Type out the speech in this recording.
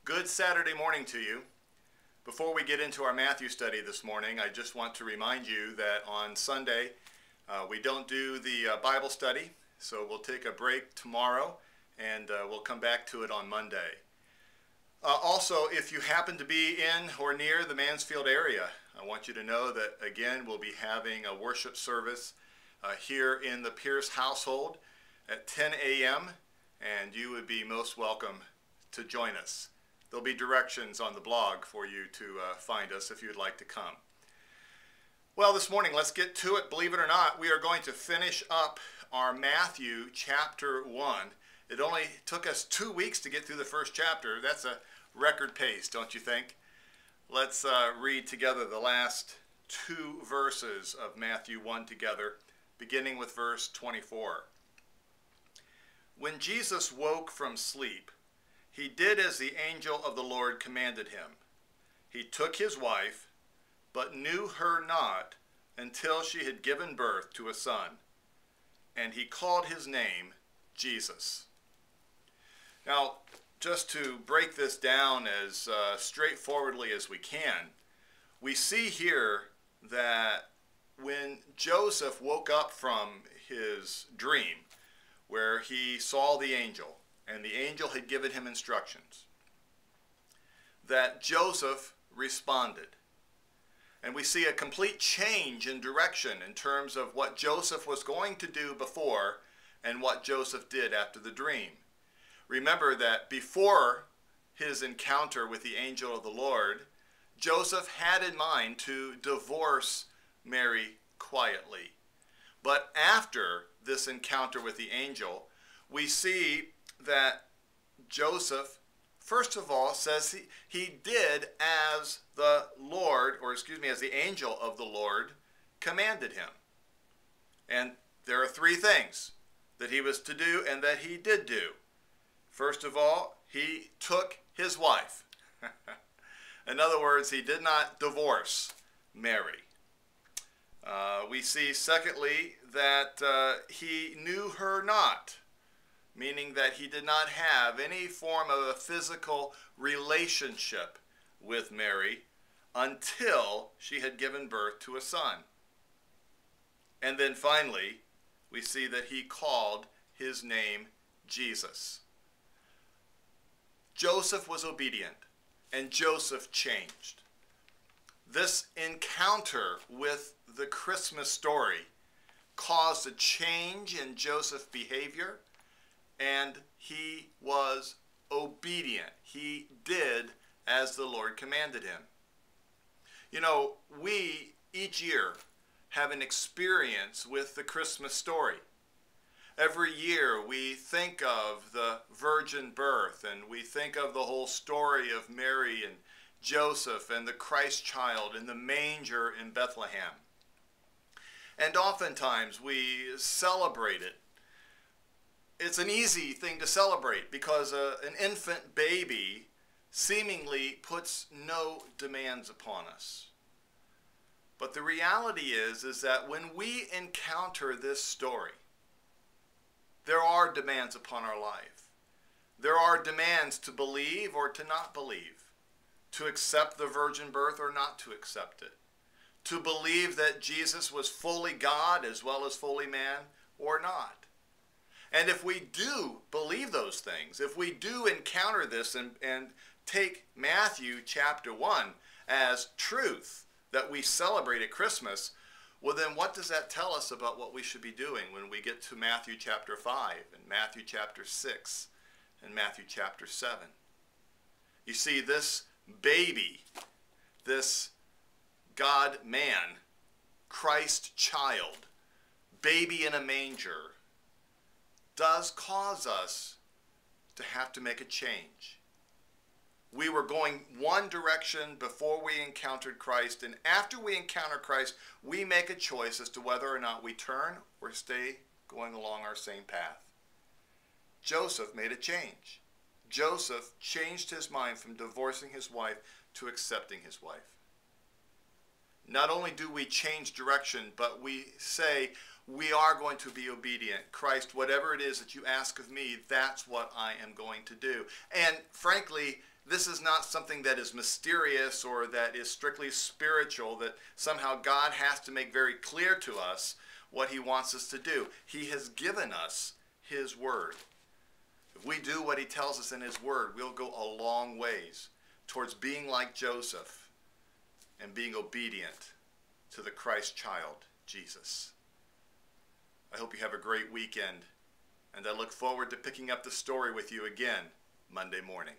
Good Saturday morning to you. Before we get into our Matthew study this morning, I just want to remind you that on Sunday we don't do the Bible study, so we'll take a break tomorrow and we'll come back to it on Monday. Also, if you happen to be in or near the Mansfield area, I want you to know that again we'll be having a worship service here in the Pierce household at 10 a.m. and you would be most welcome to join us. There'll be directions on the blog for you to find us if you'd like to come. Well, this morning, let's get to it. Believe it or not, we are going to finish up our Matthew chapter 1. It only took us 2 weeks to get through the first chapter. That's a record pace, don't you think? Let's read together the last 2 verses of Matthew 1 together, beginning with verse 24. When Jesus woke from sleep, he did as the angel of the Lord commanded him. He took his wife, but knew her not until she had given birth to a son, and he called his name Jesus. Now, just to break this down as straightforwardly as we can, we see here that when Joseph woke up from his dream, where he saw the angel, and the angel had given him instructions, that Joseph responded. And we see a complete change in direction in terms of what Joseph was going to do before and what Joseph did after the dream. Remember that before his encounter with the angel of the Lord, Joseph had in mind to divorce Mary quietly. But after this encounter with the angel, we see that Joseph, first of all, says he did as the Lord, as the angel of the Lord commanded him. And there are 3 things that he was to do and that he did do. First of all, he took his wife. In other words, he did not divorce Mary. We see, secondly, that he knew her not, meaning that he did not have any form of a physical relationship with Mary until she had given birth to a son. And then finally, we see that he called his name Jesus. Joseph was obedient, and Joseph changed. This encounter with the Christmas story caused a change in Joseph's behavior, and he was obedient. He did as the Lord commanded him. You know, we each year have an experience with the Christmas story. Every year we think of the virgin birth, and we think of the whole story of Mary and Joseph and the Christ child in the manger in Bethlehem. And oftentimes we celebrate it. It's an easy thing to celebrate because an infant baby seemingly puts no demands upon us. But the reality is that when we encounter this story, there are demands upon our life. There are demands to believe or to not believe, to accept the virgin birth or not to accept it, to believe that Jesus was fully God as well as fully man or not. And if we do believe those things, if we do encounter this and take Matthew chapter 1 as truth that we celebrate at Christmas, well then what does that tell us about what we should be doing when we get to Matthew chapter 5 and Matthew chapter 6 and Matthew chapter 7? You see, this baby, this God-man, Christ child, baby in a manger, does cause us to have to make a change. We were going one direction before we encountered Christ, and after we encounter Christ, we make a choice as to whether or not we turn or stay going along our same path. Joseph made a change. Joseph changed his mind from divorcing his wife to accepting his wife. Not only do we change direction, but we say, we are going to be obedient. Christ, whatever it is that you ask of me, that's what I am going to do. And frankly, this is not something that is mysterious or that is strictly spiritual, that somehow God has to make very clear to us what he wants us to do. He has given us his word. If we do what he tells us in his word, we'll go a long ways towards being like Joseph and being obedient to the Christ child, Jesus. I hope you have a great weekend, and I look forward to picking up the story with you again Monday morning.